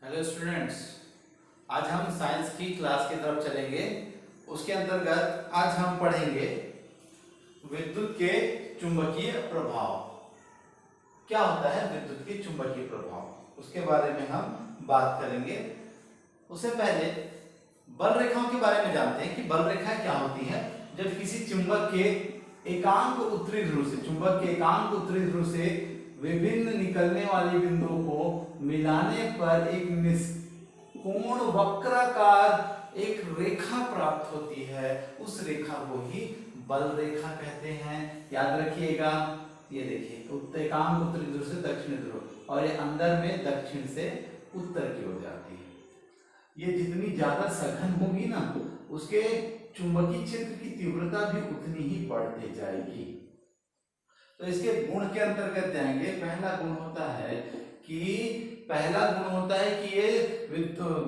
Hello students, आज हम science की क्लास की तरफ चलेंगे। उसके अंतर्गत आज हम पढ़ेंगे विद्युत के चुंबकीय प्रभाव। क्या होता है विद्युत के चुंबकीय प्रभाव, उसके बारे में हम बात करेंगे। उससे पहले बल रेखाओं के बारे में जानते हैं कि बल रेखाएं क्या होती है। जब किसी चुंबक के एकांक उत्तरी ध्रुव से विभिन्न निकलने वाली बिंदुओं को मिलाने पर एक निष्कोण वक्राकार एक रेखा प्राप्त होती है, उस रेखा को ही बल रेखा कहते हैं। याद रखिएगा, ये देखिए एकांक उत्तरी ध्रुव से दक्षिणी ध्रुव और ये अंदर में दक्षिण से उत्तर की ओर जाती है। ये जितनी ज्यादा सघन होगी ना, उसके चुंबकीय क्षेत्र की तीव्रता भी उतनी ही बढ़ती जाएगी। तो इसके गुण के अंतर्गत जाएंगे। पहला गुण होता है कि ये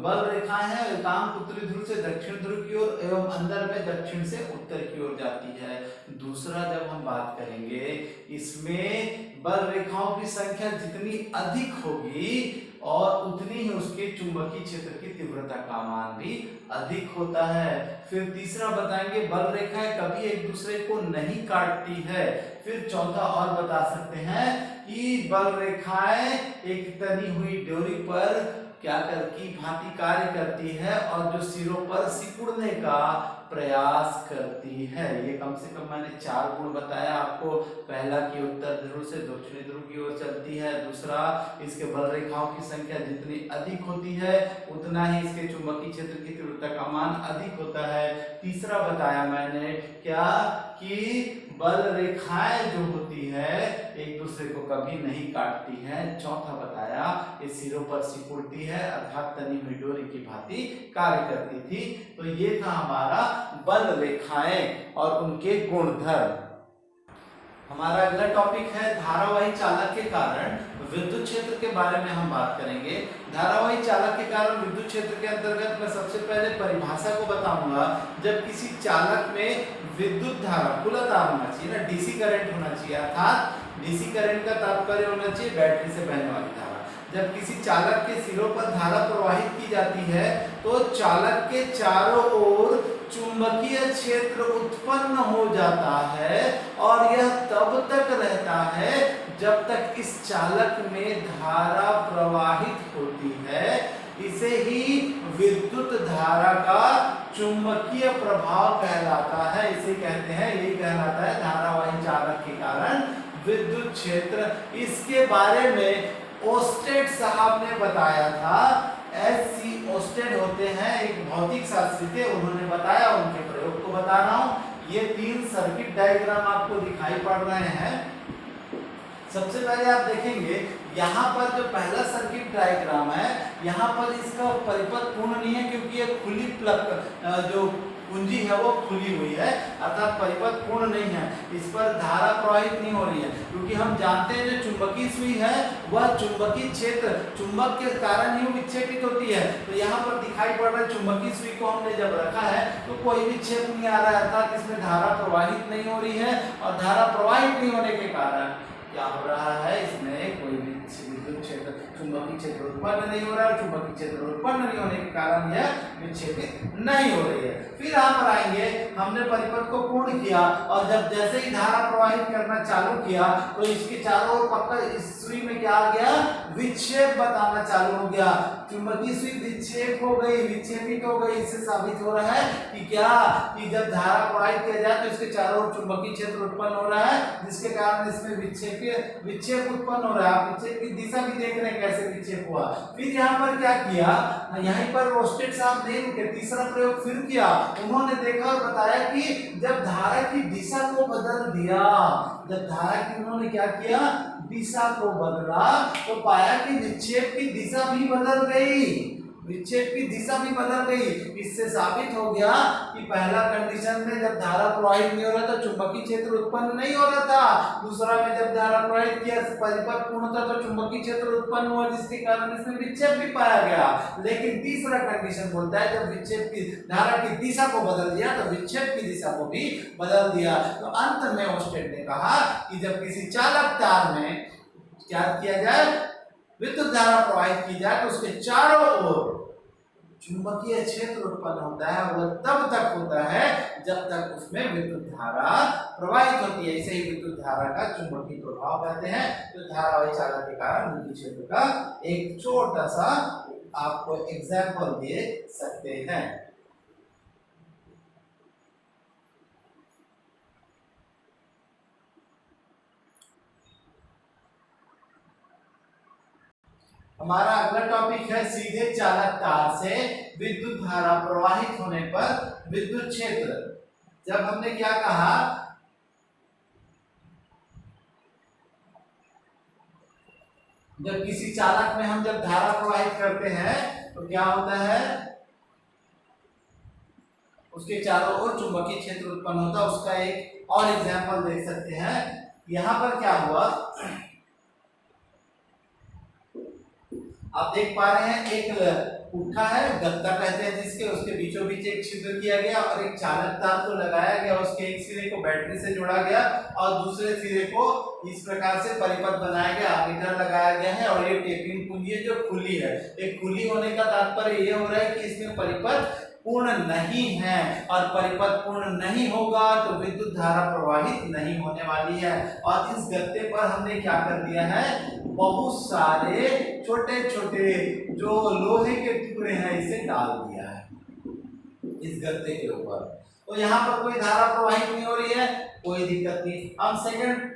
बल रेखाएं हैं, एकांक उत्तरी ध्रुव से दक्षिण ध्रुव की ओर एवं अंदर में दक्षिण से उत्तर की ओर जाती है। दूसरा, जब हम बात करेंगे, इसमें बल रेखाओं की संख्या जितनी अधिक होगी और उतनी ही उसके चुंबकीय क्षेत्र की तीव्रता का मान भी अधिक होता है। फिर तीसरा बताएंगे, बल रेखाएं कभी एक दूसरे को नहीं काटती है। फिर चौथा और बता सकते हैं कि बल रेखाएं एक तनी हुई डोरी पर क्या की भांति कार्य करती है और जो सिरों पर सिकुड़ने का प्रयास करती है। ये कम से कम मैंने 4 गुण बताया आपको। पहला कि उत्तर ध्रुव से दक्षिणी ध्रुव की ओर चलती है। दूसरा, इसके बल रेखाओं की संख्या जितनी अधिक होती है उतना ही इसके चुंबकीय क्षेत्र की तीव्रता का मान अधिक होता है। तीसरा बताया मैंने क्या कि बल रेखाएं जो होती है एक दूसरे को कभी नहीं काटती हैं। चौथा बताया ये सिरों पर सिकुड़ती है अर्थात तनी हुई डोरी की भांति कार्य करती थी। तो ये था हमारा बल रेखाएं और उनके गुणधर्म। हमारा अगला टॉपिक है धारावाही चालक के कारण विद्युत क्षेत्र के बारे में हम बात करेंगे। धारावाही चालक के कारण विद्युत क्षेत्र के अंतर्गत मैं सबसे पहले परिभाषा को बताऊंगा। जब किसी चालक में विद्युत धारा मूलतः होना चाहिए ना, डीसी करंट होना चाहिए, अर्थात डीसी करंट का तात्पर्य होना चाहिए बैटरी से बहने वाली धारा। जब किसी चालक के सिरों पर धारा प्रवाहित की जाती है तो चालक के चारों ओर चुंबकीय क्षेत्र उत्पन्न हो जाता है और यह तब तक रहता है जब तक इस चालक में धारा प्रवाहित होती है। इसे ही विद्युत धारा का चुंबकीय प्रभाव कहलाता है। इसे कहते हैं, यही कहलाता है धारावाही चालक के कारण विद्युत क्षेत्र। इसके बारे में ओस्टेड साहब ने बताया था। एस.सी. ओस्टेड होते हैं, एक भौतिक शास्त्री थे, उन्होंने बताया, उनके प्रयोग को बता रहा हूं। ये 3 सर्किट डायग्राम आपको दिखाई पड़ रहे हैं। सबसे पहले आप देखेंगे यहाँ पर जो पहला सर्किट डायग्राम है, यहाँ पर इसका परिपथ पूर्ण नहीं है क्योंकि ये खुली प्लग जो कुंजी है वो खुली हुई है, अर्थात परिपथ पूर्ण नहीं है। इस पर धारा प्रवाहित नहीं हो रही है क्योंकि हम जानते हैं जो चुंबकीय सुई है वह चुंबकीय क्षेत्र चुंबक के कारण ही विक्षेपित होती है। तो यहाँ पर दिखाई पड़ रहा है चुंबकीय सुई को हमने जब रखा है तो कोई विक्षेप नहीं आ रहा है, अर्थात इसमें धारा प्रवाहित नहीं हो रही है। और धारा प्रवाहित नहीं होने के कारण क्या हो रहा है, इसमें कोई भी विद्युत क्षेत्र चुंबकीय क्षेत्र उत्पन्न नहीं हो रहा है। चुंबकीय क्षेत्र उत्पन्न नहीं होने के कारण यह विक्षेपित नहीं हो रही है। फिर यहाँ पर आएंगे, हमने परिपथ को पूर्ण किया और जब जैसे ही धारा प्रवाहित करना चालू किया तो इसके चारों ओर पक्का इस सुई में क्या आ गया, विक्षेप बताना चालू हो गया। चुंबकीय सुई विक्षेप हो गई, विक्षेपित हो गई। इससे साबित हो रहा है कि क्या कि जब धारा प्रवाहित किया जाए तो इसके चारों ओर चुंबकीय क्षेत्र उत्पन्न हो रहा है, जिसके कारण इसमें विक्षेप उत्पन्न हो रहा है। आप विक्षेप की दिशा भी देख रहे हैं कैसे विक्षेप हुआ। फिर यहाँ पर क्या किया, यहीं पर रोस्टेड साहब ने रुके, तीसरा प्रयोग फिर किया। उन्होंने देखा और बताया कि जब धारा की दिशा को बदल दिया, जब धारा की उन्होंने क्या किया, दिशा को बदला, तो पाया कि विक्षेप की दिशा भी बदल गई। विक्षेप की दिशा भी बदल गई। इससे साबित हो गया कि पहला कंडीशन में जब धारा प्रवाहित नहीं हो रहा था चुंबकीय क्षेत्र उत्पन्न नहीं हो रहा था। दूसरा में जब धारा प्रवाहित किया परिपथ पूर्ण था तो चुंबकीय क्षेत्र उत्पन्न हुआ, जिसके कारण इसमें विक्षेप भी पाया गया। लेकिन तीसरा कंडीशन बोलता है जब विक्षेप की धारा की दिशा को बदल दिया तो विक्षेप की दिशा को भी बदल दिया। तो अंत में ओस्टेड ने कहा कि जब किसी चालक तार में क्या किया जाए, विद्युत धारा प्रवाहित की जाए तो उसके चारों ओर चुंबकीय क्षेत्र उत्पन्न होता है। वह तब तक होता है जब तक उसमें विद्युत धारा प्रवाहित होती है। इसे ही विद्युत धारा का चुंबकीय प्रभाव कहते हैं। तो धारावाही चालक के कारण विद्युत क्षेत्र का एक छोटा सा आपको एग्जाम्पल दे सकते हैं। हमारा अगला टॉपिक है सीधे चालक तार से विद्युत धारा प्रवाहित होने पर विद्युत क्षेत्र। जब हमने क्या कहा, जब किसी चालक में हम जब धारा प्रवाहित करते हैं तो क्या होता है, उसके चारों ओर चुंबकीय क्षेत्र उत्पन्न होता है। उसका एक और एग्जांपल देख सकते हैं। यहां पर क्या हुआ, आप देख पा रहे हैं एक पुट्ठा है, गत्ता कहते हैं जिसके, उसके बीचों बीच एक छिद्र किया गया और एक चालक तार को लगाया गया। उसके एक सिरे को बैटरी से जोड़ा गया और दूसरे सिरे को इस प्रकार से परिपथ बनाया गया, मीटर लगाया गया है। और ये टेपिंग कुंजी है जो खुली है। एक खुली होने का तात्पर्य ये हो रहा है कि इसमें परिपथ पूर्ण नहीं है, और परिपथ पूर्ण नहीं होगा तो विद्युत धारा प्रवाहित नहीं होने वाली है। और इस गत्ते पर हमने क्या कर दिया है, बहुत सारे छोटे छोटे जो लोहे के टुकड़े हैं इसे डाल दिया है इस गत्ते के ऊपर। तो यहाँ पर कोई धारा प्रवाहित नहीं हो रही है, कोई दिक्कत नहीं। हम सेकंड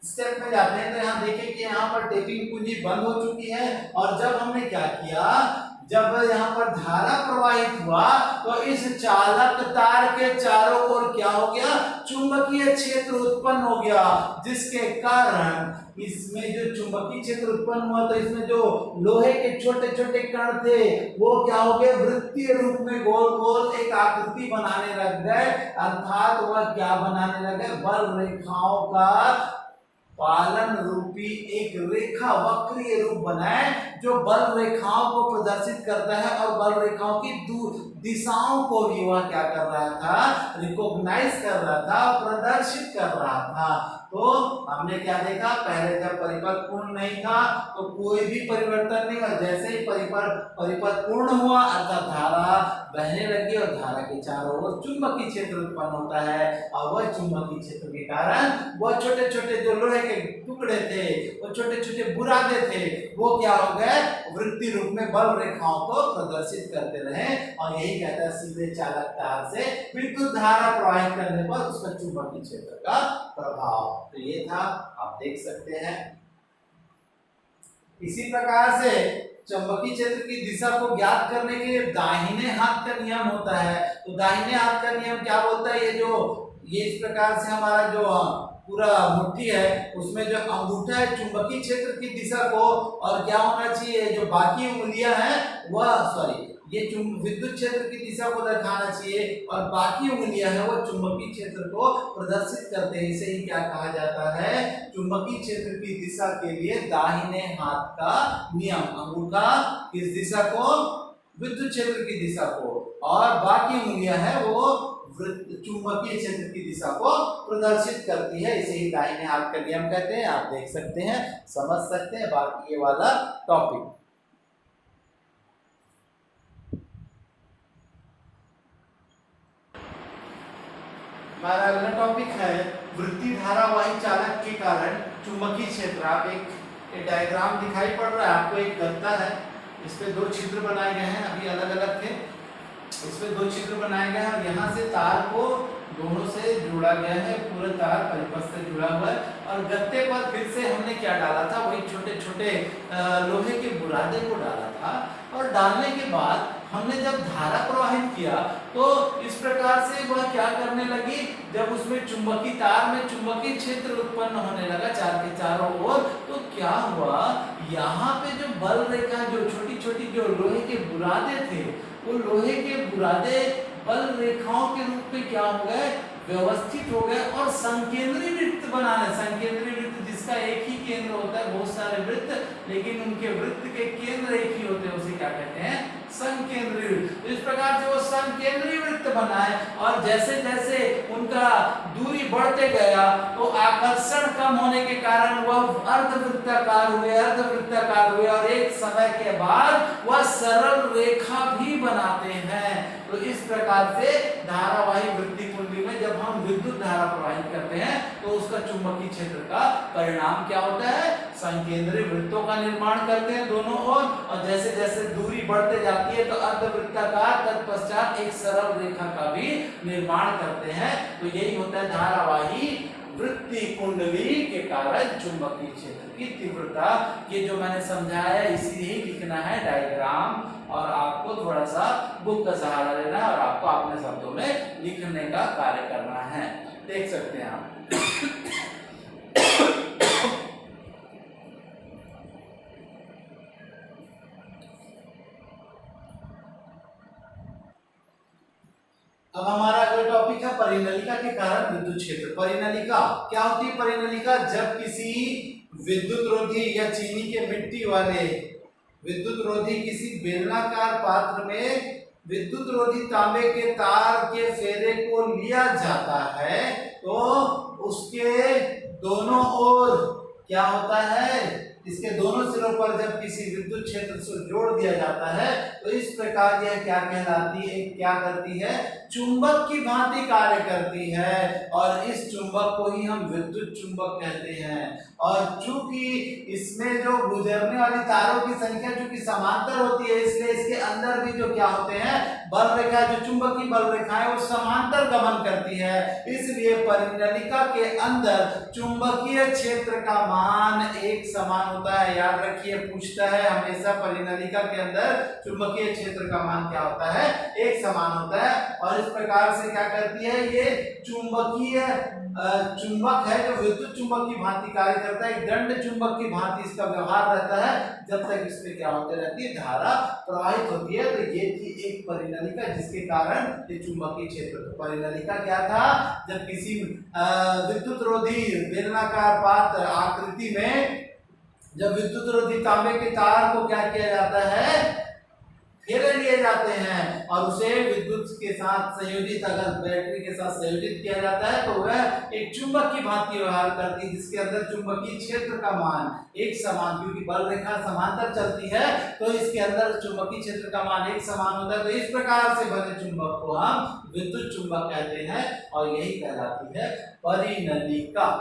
स्टेप में जाते हैं तो यहाँ देखें कि यहाँ पर टेपिंग कुंजी बंद हो चुकी है। और जब हमने क्या किया, जब यहाँ पर धारा प्रवाहित हुआ तो इस चालक तार के चारों ओर क्या हो गया, चुंबकीय क्षेत्र उत्पन्न हो गया, जिसके कारण इसमें जो चुंबकीय क्षेत्र उत्पन्न हुआ तो इसमें जो लोहे के छोटे छोटे कण थे वो क्या हो गए, वृत्तीय रूप में गोल गोल एक आकृति बनाने लग गए। अर्थात वह क्या बनाने लगे, बल रेखाओं का पालन रूपी एक रेखा वक्रीय रूप बनाए जो बल रेखाओं को प्रदर्शित करता है। और बल रेखाओं की दिशाओं को भी वह क्या कर रहा था, रिकॉग्नाइज कर रहा था, प्रदर्शित कर रहा था। तो हमने क्या देखा, पहले जब परिपथ पूर्ण नहीं था तो कोई भी परिवर्तन नहीं हुआ। जैसे ही परिपथ पूर्ण हुआ अर्थात धारा बहने लगी और धारा के चारों ओर चुंबकीय क्षेत्र उत्पन्न होता है। और वह चुंबकीय क्षेत्र के कारण वह छोटे छोटे जो लोहे के टुकड़े थे, वो छोटे छोटे बुरादे थे, वो क्या हो गए, वृत्तीय रूप में बल रेखाओं को प्रदर्शित करते रहे। और यही कहता है सीधे चालक तार से विद्युत धारा प्रवाहित करने पर उसका चुंबकीय क्षेत्र का प्रभाव। तो ये था, आप देख सकते हैं। इसी प्रकार से चुंबकीय क्षेत्र की दिशा को ज्ञात करने के लिए दाहिने हाथ का नियम होता है। तो दाहिने हाथ का नियम क्या बोलता है, ये इस प्रकार से हमारा जो पूरा मुट्ठी है उसमें जो अंगूठा है चुंबकीय क्षेत्र की दिशा को, और क्या होना चाहिए, जो बाकी उंगलियां हैं वह ये विद्युत क्षेत्र की दिशा को दिखाना चाहिए, और बाकी उंगलियां हैं वो चुंबकीय क्षेत्र को प्रदर्शित करते हैं। इसे ही क्या कहा जाता है, चुंबकीय क्षेत्र की दिशा के लिए दाहिने हाथ का नियम। अंगूठा किस दिशा को, विद्युत क्षेत्र की दिशा को, और बाकी उंगलियां हैं वो चुंबकीय क्षेत्र की दिशा को प्रदर्शित करती है। इसे ही दाहिने हाथ का नियम कहते हैं। आप देख सकते हैं, समझ सकते हैं बाकी ये वाला टॉपिक। हमारा अगला टॉपिक है वृत्तीय धारावाही चालक के कारण चुंबकीय क्षेत्र। आप एक डायग्राम दिखाई पड़ रहा है आपको, एक गत्ता है, इस पे दो छिद्र बनाए गए हैं, अभी अलग अलग थे, इसमें दो छिद्र बनाए गए हैं और यहाँ से तार को दोनों से जोड़ा गया है, पूरा तार परिपथ से जुड़ा हुआ है। और गत्ते पर फिर से हमने क्या डाला था, वही छोटे छोटे लोहे के बुरादे को डाला था। और डालने के बाद हमने जब धारा प्रवाहित किया तो इस प्रकार से वह क्या करने लगी, जब उसमें चुंबकीय तार में चुंबकीय क्षेत्र उत्पन्न होने लगा चार के चारों ओर, तो क्या हुआ, यहाँ पे जो बल रेखा, जो छोटी छोटी जो लोहे के बुरादे थे, वो लोहे के बुरादे बल रेखाओं के रूप में क्या हो गए, व्यवस्थित हो गए और संकेंद्री वृत्त बनाने। संकेंद्री वृत्त जिसका एक ही केंद्र होता है, बहुत सारे वृत्त लेकिन उनके वृत्त के केंद्र एक ही होते हैं, उसे क्या कहते हैं, संकेंद्री वृत्त। इस प्रकार से वो संकेंद्री वृत्त बना है और जैसे जैसे उनका दूरी बढ़ते गया तो आकर्षण कम होने के कारण वह अर्धवृत्ताकार हुए और एक समय के बाद वह सरल रेखा भी बनाते हैं। तो इस प्रकार से धारावाही वृत्ति कुंडली में जब हम विद्युत धारा प्रवाहित करते हैं तो उसका चुंबकीय क्षेत्र का परिणाम क्या होता है, संकेंद्री वृत्तों का निर्माण करते हैं दोनों ओर और जैसे जैसे दूरी बढ़ते जाती है तो अर्धवृत्ताकार तत्पश्चात एक सरल रेखा का भी निर्माण करते हैं। तो यही होता है धारावाही वृत्ति कुंडली के कारण चुंबकीय क्षेत्र की तीव्रता। ये जो मैंने समझाया इसीलिए लिखना है डायग्राम और आपको थोड़ा सा बुक का सहारा लेना है और आपको अपने शब्दों में लिखने का कार्य करना है। देख सकते हैं आप अब हमारा अगला टॉपिक है परिनलिका के कारण विद्युत क्षेत्र। परिनलिका क्या होती है? परिनलिका जब किसी विद्युत रोधी या चीनी के मिट्टी वाले विद्युत रोधी किसी बेलनाकार पात्र में विद्युत रोधी तांबे के तार के फेरे को लिया जाता है तो उसके दोनों ओर क्या होता है, इसके दोनों सिरों पर जब किसी विद्युत क्षेत्र से जोड़ दिया जाता है तो इस प्रकार यह क्या कहलाती है, क्या करती है, चुंबक की भांति कार्य करती है और इस चुंबक को ही हम विद्युत चुंबक कहते हैं। और चूंकि इसमें जो गुजरने वाली तारों की संख्या चूंकि समांतर होती है इसलिए इसके अंदर भी जो क्या होते हैं बल रेखा, जो चुंबकीय बल रेखाएं वो समांतर गमन करती है। इसलिए परिनलिका के अंदर चुंबकीय क्षेत्र का मान एक समान होता है। याद रखिए, पूछता है हमेशा परिनलिका के अंदर चुंबकीय क्षेत्र का मान क्या होता है, एक समान होता है। और इस प्रकार से क्या करती है, ये चुंबकीय चुंबक है जो विद्युत चुंबक की भांति कार्य करता है। एक दंड चुंबक की भांति इसका व्यवहार रहता है जब तक इसमें क्या होते रहती है, धारा प्रवाहित होती है। तो ये थी एक परिनलिका जिसके कारण ये चुंबकीय क्षेत्र। परिनलिका क्या था, जब किसी विद्युत रोधी बेलनाकार पात्र आकृति में जब विद्युत रोधी तांबे के तार को क्या किया जाता है, फेरे लिए जाते हैं और उसे विद्युत के साथ संयोजित, अगर बैटरी के साथ संयोजित किया जाता है तो वह एक चुंबक की भांति व्यवहार करती है जिसके अंदर चुंबकीय क्षेत्र का मान एक समान, क्योंकि बल रेखा समांतर चलती है तो इसके अंदर चुंबकीय क्षेत्र का मान एक समान होता है। तो इस प्रकार से बने चुंबक को हम विद्युत चुंबक कहते हैं और यही कहलाती है परिनलिका।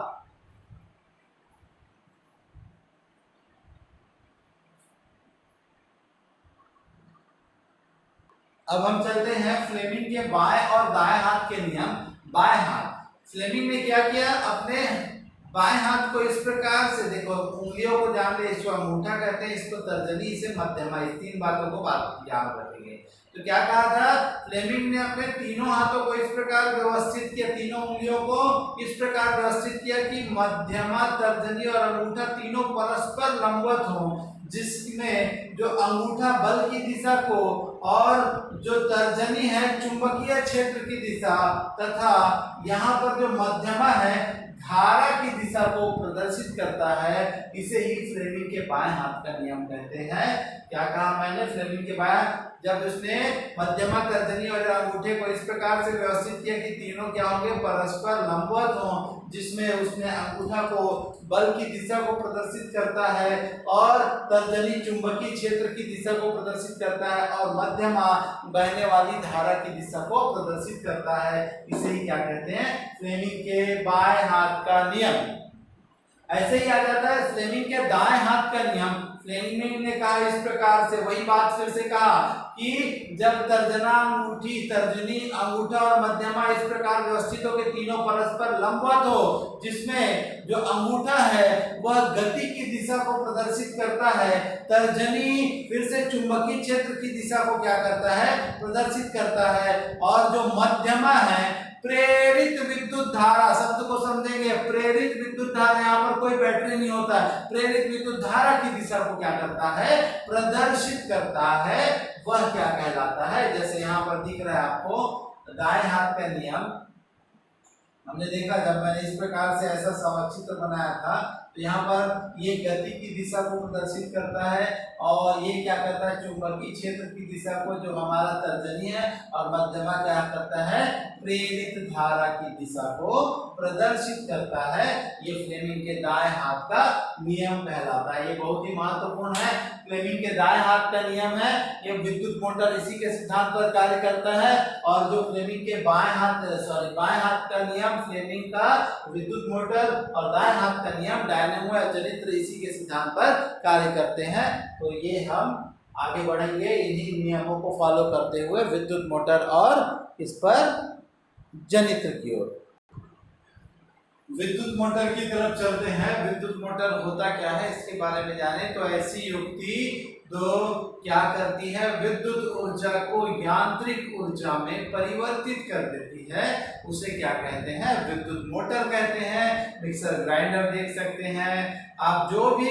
अब हम चलते हैं फ्लेमिंग के बाएं और दाएं हाथ के नियम। बाएं हाथ, फ्लेमिंग ने क्या किया, अपने बाएं हाथ को इस प्रकार से, देखो उंगलियों को जान ले, इसको अंगूठा कहते हैं, इसको तर्जनी, इसे मध्यमा, इस तीन बातों को बात याद रखेंगे। तो क्या कहा था, फ्लेमिंग ने अपने तीनों हाथों को इस प्रकार व्यवस्थित किया, तीनों उंगलियों को इस प्रकार व्यवस्थित किया कि मध्यमा, तर्जनी और अंगूठा तीनों परस्पर लंबवत हों, जिसमें जो अंगूठा बल की दिशा को और जो तर्जनी है चुंबकीय क्षेत्र की दिशा तथा यहाँ पर जो मध्यमा है धारा की दिशा को प्रदर्शित करता है। इसे ही फ्लेमिंग के बाएं हाथ का नियम कहते हैं। क्या कहा मैंने, फ्लेमिंग के बाएं, जब उसने मध्यमा, तर्जनी और अंगूठे को इस प्रकार से व्यवस्थित किया कि तीनों क्या होंगे, परस्पर लंबवत हों, जिसमें उसने अंगूठा को बल की दिशा को प्रदर्शित करता है और तर्जनी चुंबकीय क्षेत्र की दिशा को प्रदर्शित करता है और मध्यमा बहने वाली धारा की दिशा को प्रदर्शित करता है। इसे ही क्या कहते हैं, फ्लेमिंग के बाएं हाथ का नियम। ऐसे ही आ जाता है फ्लेमिंग के दाएं हाथ का नियम। फ्लेमिंग ने कहा इस प्रकार से, वही बात फिर से कहा कि जब तर्जना, अंगूठी, तर्जनी, अंगूठा और मध्यमा इस प्रकार व्यवस्थित हो के तीनों परस्पर लंबवत हो, जिसमें जो अंगूठा है वह गति की दिशा को प्रदर्शित करता है, तर्जनी फिर से चुंबकीय क्षेत्र की दिशा को क्या करता है, प्रदर्शित करता है, और जो मध्यमा है प्रेरित विद्युत धारा, शब्द को समझेंगे, प्रेरित विद्युत धारा, यहाँ पर कोई बैटरी नहीं होता है, प्रेरित विद्युत धारा की दिशा को क्या करता है, प्रदर्शित करता है, वह क्या कहलाता है। जैसे यहाँ पर दिख रहा है आपको दाएं हाथ का नियम, हमने देखा जब मैंने इस प्रकार से ऐसा समचित्र बनाया था तो यहाँ पर ये गति की दिशा को प्रदर्शित करता है और ये क्या करता है, चुंबकीय क्षेत्र की दिशा को, जो हमारा तर्जनी है, और मध्यमा क्या करता है, प्रेरित धारा की दिशा को प्रदर्शित करता है। ये फ्लेमिंग के दाएं हाथ का नियम कहलाता है। ये बहुत ही महत्वपूर्ण है। फ्लेमिंग के दाएं हाथ का नियम है। ये विद्युत मोटर इसी के सिद्धांत पर कार्य करता है। और जो फ्लेमिंग के बाएं हाथ का नियम फ्लेमिंग का विद्युत मोटर और दाएं हाथ का नियम डायनेमो या जनित्र इसी के सिद्धांत पर कार्य करते हैं। तो ये हम आगे बढ़ेंगे इन्हीं नियमों को फॉलो करते हुए विद्युत मोटर और इस पर जनित्र की ओर। विद्युत मोटर की तरफ चलते हैं। विद्युत मोटर होता क्या है इसके बारे में जाने तो ऐसी युक्ति जो क्या करती है, विद्युत ऊर्जा को यांत्रिक ऊर्जा में परिवर्तित कर देती है, उसे क्या कहते हैं, विद्युत मोटर कहते हैं। मिक्सर ग्राइंडर देख सकते हैं आप, जो भी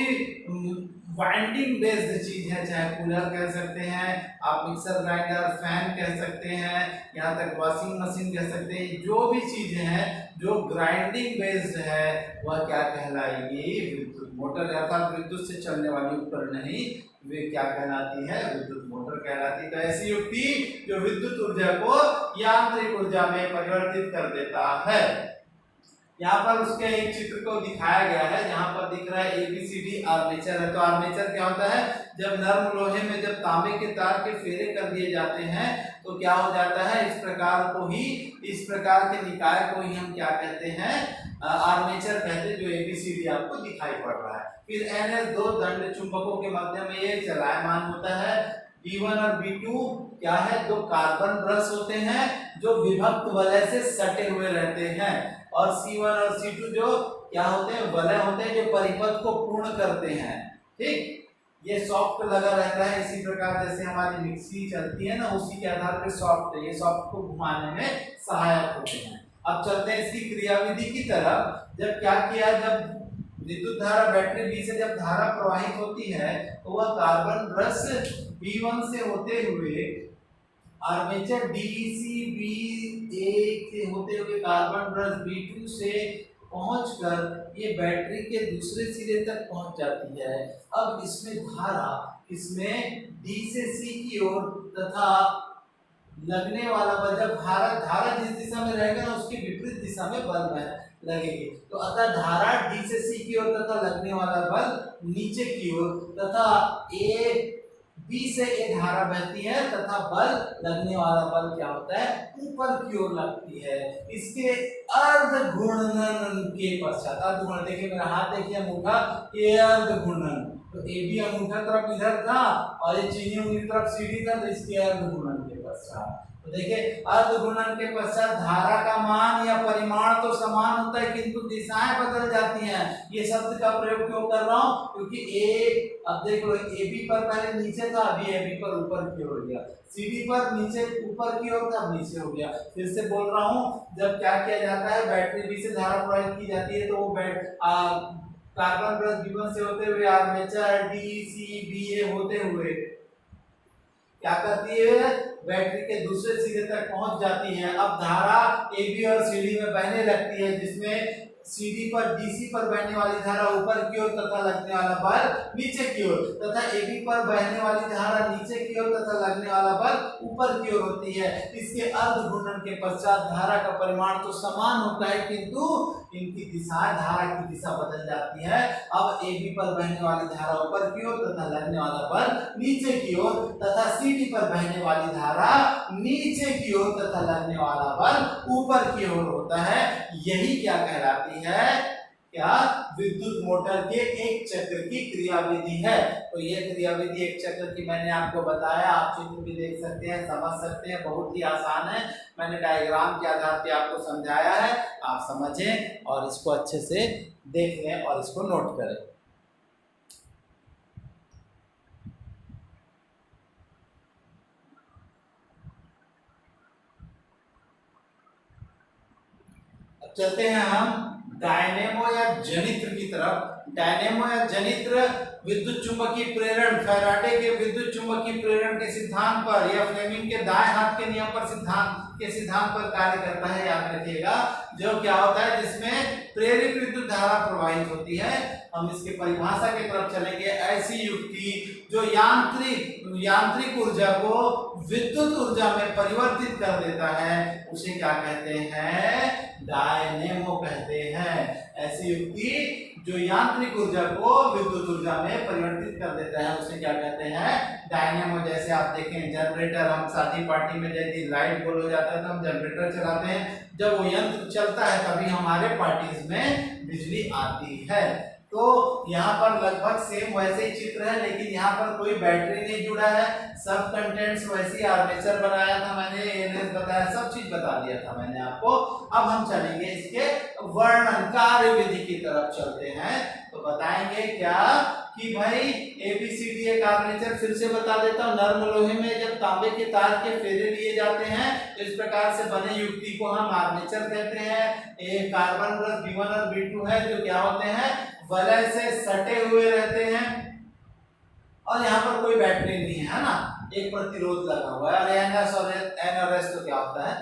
वाइंडिंग बेस्ड चीज है, चाहे कूलर कह सकते हैं आप, मिक्सर ग्राइंडर, फैन कह सकते हैं, यहाँ तक वॉशिंग मशीन कह सकते हैं, जो भी चीजें हैं जो ग्राइंडिंग बेस्ड है वह क्या कहलाएगी, विद्युत मोटर, अर्थात विद्युत से चलने वाली उपकरण नहीं, वे क्या कहलाती है, विद्युत मोटर कहलाती है। तो ऐसी युक्ति जो विद्युत ऊर्जा को यांत्रिक ऊर्जा में परिवर्तित कर देता है। यहाँ पर उसके एक चित्र को दिखाया गया है, जहाँ पर दिख रहा है ABCD आर्मेचर है। तो आर्मेचर क्या होता है, जब नर्म लोहे में जब तांबे के तार के फेरे कर दिए जाते हैं तो क्या हो जाता है, इस प्रकार के निकाय को ही हम क्या कहते हैं, आर्मेचर कहते हैं, जो ABCD आपको दिखाई पड़ रहा है। फिर NS दो दंड चुंबकों के मध्य में ये चलायमान होता है। B1 और B2 क्या है, दो कार्बन ब्रश होते हैं जो विभक्त वलय से सटे हुए रहते हैं, और C1 और C2 जो क्या होते हैं, वलय होते हैं जो परिपथ को पूर्ण करते हैं। ठीक, ये सॉफ्ट लगा रहता है, इसी प्रकार जैसे हमारी मिक्सी चलती है ना, उसी के आधार पर सॉफ्ट है, ये सॉफ्ट को घुमाने में सहायक होते हैं। अब चलते हैं इसकी क्रियाविधि की तरफ। जब क्या किया, जब विद्युत धारा बैटरी बी से जब धारा प्रवाहित होती है तो वह कार्बन ब्रश B1 से होते हुए आर्मेचर DCB1 से होते हुए कार्बन ब्रश B2 से पहुंचकर ये बैटरी के दूसरे सिरे तक पहुंच जाती है। अब इसमें धारा, इसमें D से C की ओर तथा लगने वाला बल, जब धारा जिस दिशा में रहेगा ना उसकी विपरीत दिशा में बल लगेगी। तो अतः धारा D से C की ओर तथा लगने वाला बल नीचे की ओर, तथा B से A धारा बहती है तथा बल लगने वाला बल क्या होता है, ऊपर की ओर लगती है। इसके अर्ध घूर्णन के पश्चात, अर्ध घूर्णन, देखिए मेरा हाथ देखिए अंगूठा, ये अर्ध घूर्णन, तो AB अंगूठा तरफ इधर था और ये चीनी उंगली तरफ सीधी था, तो इसके अर्ध घूर्णन के पश्चात, तो देखिए अर्ध घूर्णन के पश्चात धारा का मान या परिमाण तो समान होता है किंतु दिशाएं बदल जाती हैं। ये शब्द का प्रयोग क्यों कर रहा हूँ, क्योंकि अब देख लो, AB पर पहले नीचे था, अभी AB पर ऊपर की ओर गया, CD पर नीचे ऊपर की ओर था, अब नीचे हो गया। फिर से बोल रहा हूँ, जब क्या किया जाता है, बैटरी B से धारा प्रवाहित की जाती है तो वो कार्बन ब्रश B1 से होते हुए आर्मेचर DCBA होते हुए क्या करती है, बैटरी के दूसरे सिरे तक पहुंच जाती है। अब धारा AB और CD में बहने लगती है, जिसमें CD पर DC पर बहने वाली धारा ऊपर की ओर तथा लगने वाला बल नीचे की ओर, तथा AB पर बहने वाली धारा नीचे की ओर तथा लगने वाला बल ऊपर की ओर होती है। इसके अर्ध घूर्णन के पश्चात धारा का परिमाण तो समान होता है किंतु इनकी दिशा, धारा की दिशा बदल जाती है। अब AB पर बहने वाली धारा ऊपर की ओर तथा लगने वाला बल नीचे की ओर, तथा CD पर बहने वाली धारा नीचे की ओर तथा लगने वाला बल ऊपर की ओर होता है। यही क्या कहलाती है, क्या विद्युत मोटर के एक चक्र की क्रियाविधि है। तो ये क्रियाविधि एक चक्र की मैंने आपको बताया, आप चित्र भी देख सकते हैं, समझ सकते हैं, बहुत ही आसान है। मैंने डायग्राम के आधार पे आपको समझाया है, आप समझें और इसको अच्छे से देख लें और इसको नोट करें। चलते हैं हम डायनेमो या जनित्र की तरफ। डायनेमो या जनित्र विद्युत चुंबकीय प्रेरण, फैराडे के विद्युत चुंबकीय प्रेरण के सिद्धांत पर या फ्लेमिंग के दाएं हाथ के नियम पर सिद्धांत पर कार्य करता है, याद रखिएगा। जो क्या होता है, जिसमें प्रेरित विद्युत धारा प्रवाहित होती है। हम इसके परिभाषा की तरफ चलेंगे। ऐसी युक्ति जो यांत्रिक ऊर्जा को विद्युत ऊर्जा में परिवर्तित कर देता है, उसे क्या कहते हैं, डायनेमो कहते हैं। ऐसी युक्ति जो यांत्रिक ऊर्जा को विद्युत ऊर्जा में परिवर्तित कर देता है, उसे क्या कहते हैं, डायनेमो। जैसे आप देखें जनरेटर, हम शादी पार्टी में यदि लाइट गोल हो जाता है तो हम जनरेटर चलाते हैं, जब वो यंत्र चलता है तभी हमारे पार्टीज में बिजली आती है। तो यहाँ पर लगभग सेम वैसे ही चित्र है, लेकिन यहाँ पर कोई बैटरी नहीं जुड़ा है, सब कंटेंट्स वैसे ही, आर्मेचर बनाया था मैंने, एनएस बताया, सब चीज बता दिया था मैंने आपको। अब हम चलेंगे इसके वर्णन कार्य विधि की तरफ चलते हैं। तो बताएंगे क्या कि भाई एबीसीडी एक आर्मेचर, फिर से बता देता हूँ। नर्म लोहे में जब तांबे के तार के फेरे लिए जाते हैं तो इस प्रकार से बने युक्ति को हम आर्मेचर कहते हैं। एक कार्बन प्लस B1 और B2 है जो क्या होते हैं, वलय से सटे हुए रहते हैं, और यहाँ पर कोई बैटरी नहीं है ना, एक प्रतिरोध लगा हुआ है। और एनएस और एनआरएस तो क्या होता है,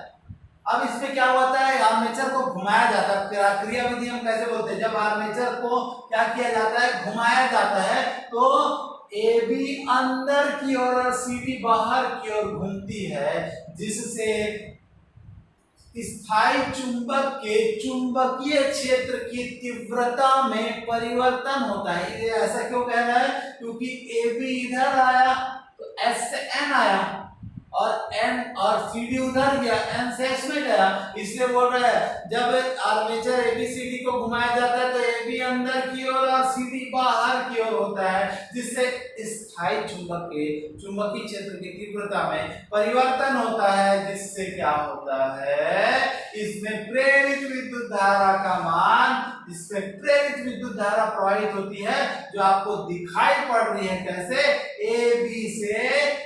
अब इसमें क्या होता है, आर्मेचर को घुमाया जाता है। क्रिया विधि हम कैसे बोलते हैं, जब आर्मेचर को क्या किया जाता है, घुमाया जाता है, तो AB अंदर की ओर और CD बाहर की ओर घूमती है, जिससे स्थायी चुंबक के चुंबकीय क्षेत्र की तीव्रता में परिवर्तन होता है। ये ऐसा क्यों कह रहा है, क्योंकि AB इधर आया तो S से N आया, और N और CD उधर गया, N से S में गया, इसलिए बोल रहा है जब आर्मेचर ABCD को घुमाया जाता है तो AB अंदर की ओर और CD बाहर की ओर होता है, जिससे स्थायी चुंबक के चुंबकीय क्षेत्र की तीव्रता में परिवर्तन होता है, जिससे क्या होता है, इसमें प्रेरित विद्युत धारा का मान, इसमें प्रेरित विद्युत धारा प्रवाहित होती है, जो आपको दिखाई पड़ रही है कैसे, AB से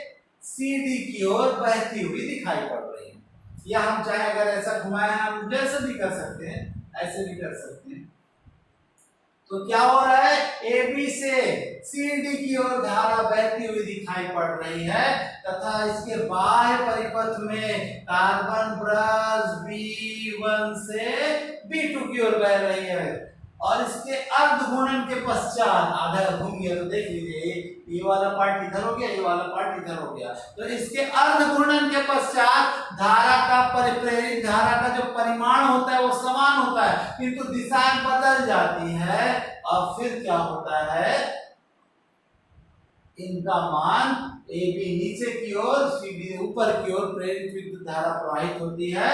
CD की ओर बहती हुई दिखाई पड़ रही है। या हम चाहे अगर ऐसा घुमाए, हम जैसे भी कर सकते हैं, ऐसे भी कर सकते हैं। तो क्या हो रहा है, AB से CD की ओर धारा बहती हुई दिखाई पड़ रही है, तथा इसके बाह्य परिपथ में कार्बन ब्रश B1 से B2 की ओर बह रही है, और इसके अर्ध घूर्णन के पश्चात, आधा घूम गया तो देख लीजिए, ये वाला पार्ट इधर हो गया, ये वाला पार्ट इधर हो गया, तो इसके अर्ध घूर्णन के पश्चात धारा का प्रेरित धारा का जो परिमाण होता है वो समान होता है, किंतु दिशाएं बदल जाती है, और फिर क्या होता है, इनका मान AB नीचे की ओर, CD ऊपर की ओर प्रेरित विद्युत धारा प्रवाहित होती है,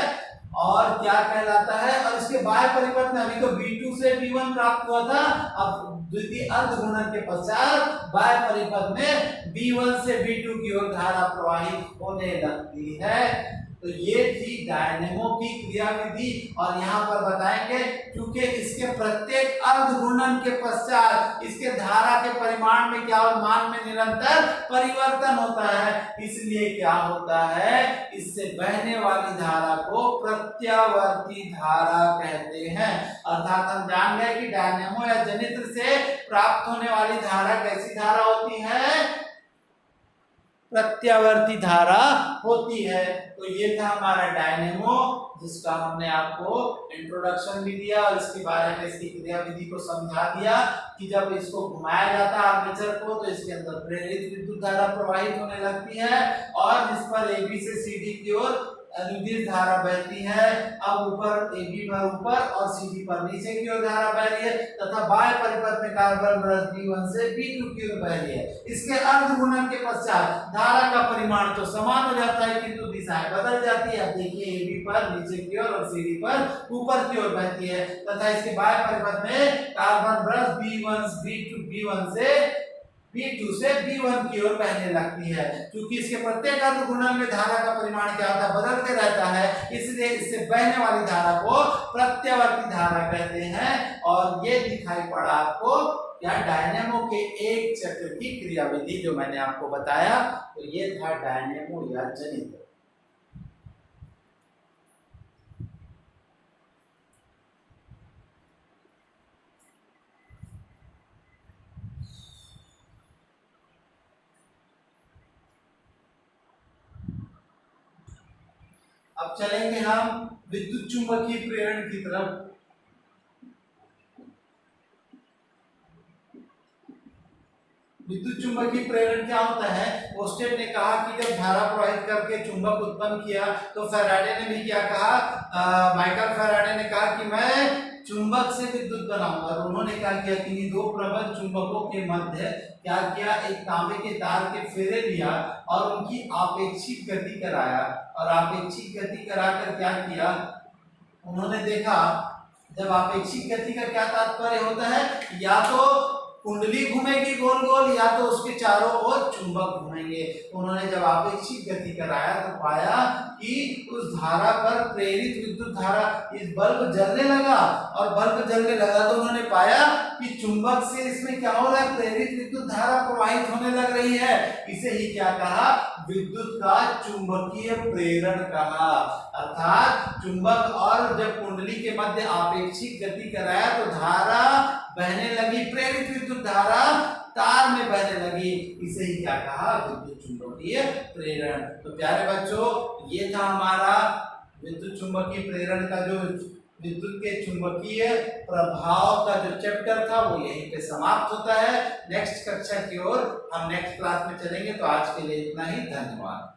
और क्या कहलाता है, और इसके बाह्य परिपथ में अभी तो B2 से B1 प्राप्त हुआ था, अब द्वितीय अर्ध घूर्णन के पश्चात बाह्य परिपथ में B1 से B2 की ओर धारा प्रवाहित होने लगती है। तो ये थी डायनेमो की क्रिया विधि, और यहाँ पर बताएंगे क्योंकि इसके प्रत्येक अर्ध घूर्णन के पश्चात इसके धारा के परिमाण में क्या और मान में निरंतर परिवर्तन होता है, इसलिए क्या होता है, इससे बहने वाली धारा को प्रत्यावर्ती धारा कहते हैं। अर्थात हम जान गए कि डायनेमो या जनित्र से प्राप्त होने वाली धारा कैसी धारा होती है, प्रत्यावर्ती धारा होती है। तो ये था हमारा डायनेमो, जिसका हमने आपको इंट्रोडक्शन भी दिया और इसके बारे में इसकी क्रिया विधि को समझा दिया कि जब इसको घुमाया जाता है आर्मेचर को तो इसके अंदर प्रेरित विद्युत धारा प्रवाहित होने लगती है, और जिस पर AB से CD की ओर अनुदिश धारा बहती है। अब ऊपर AB पर ऊपर और CD पर नीचे की ओर धारा बह रही है, तथा बाह्य परिपथ में कार्बन ब्रश B1 से B2 की ओर बह रही है। इसके अर्ध घूर्णन के पश्चात धारा का परिमाण तो समान हो जाता है, किंतु दिशाएं बदल जाती है। देखिए AB पर नीचे की ओर और CD पर ऊपर की ओर बहती है, तथा इसके बाह्य परिपथ में कार्बन ब्रश B1 से B2 से B1 की ओर बहने लगती है। क्योंकि इसके प्रत्येक अर्ध घूर्णन में धारा का परिमाण क्या होता है, बदलते रहता है, इसलिए इससे बहने वाली धारा को प्रत्यावर्ती धारा कहते हैं। और ये दिखाई पड़ा आपको या डायनेमो के एक चक्र की क्रिया विधि जो मैंने आपको बताया, तो ये था डायनेमो या जनित्र। अब चलेंगे हम विद्युत चुंबकीय प्रेरण की तरफ। विद्युत चुंबकीय प्रेरण क्या होता है? ओस्टेड ने कहा कि जब धारा प्रवाहित करके चुंबक उत्पन्न किया तो फैराडे ने भी क्या कहा, माइकल फैराडे ने कहा कि मैं चुंबक से विद्युत बनाऊंगा। और उन्होंने क्या किया कि दो प्रबल चुंबकों के मध्य क्या किया, एक तांबे के तार के फेरे लिया और उनकी आपेक्षिक गति कराया। और आपेक्षिक गति कराकर क्या किया, उन्होंने देखा, जब आपेक्षिक गति का क्या तात्पर्य होता है, या तो कुंडली घूमेगी गोल गोल या तो उसके चारों ओर चुंबक घूमेंगे। उन्होंने जब आपेक्षिक गति कराया तो पाया कि उस धारा पर प्रेरित विद्युत धारा, इस बल्ब जलने लगा और बल्ब जलने लगा तो उन्होंने पाया कि चुंबक से इसमें क्या हो रहा है, प्रेरित विद्युत धारा प्रवाहित होने लग रही है। इसे ही क्या कहा, विद्युत का चुंबकीय प्रेरण कहा। अर्थात चुंबक और जब कुंडली के मध्य आपेक्षिक गति कराया तो धारा बहने लगी, प्रेरित विद्युत धारा तार में बहने लगी। इसे ही क्या कहा, विद्युत चुंबकीय प्रेरण। तो प्यारे बच्चों, ये था हमारा विद्युत चुंबकीय प्रेरण का जो विद्युत के चुंबकीय प्रभाव का जो चैप्टर था वो यहीं पे समाप्त होता है। नेक्स्ट कक्षा की ओर हम नेक्स्ट क्लास में चलेंगे। तो आज के लिए इतना ही, धन्यवाद।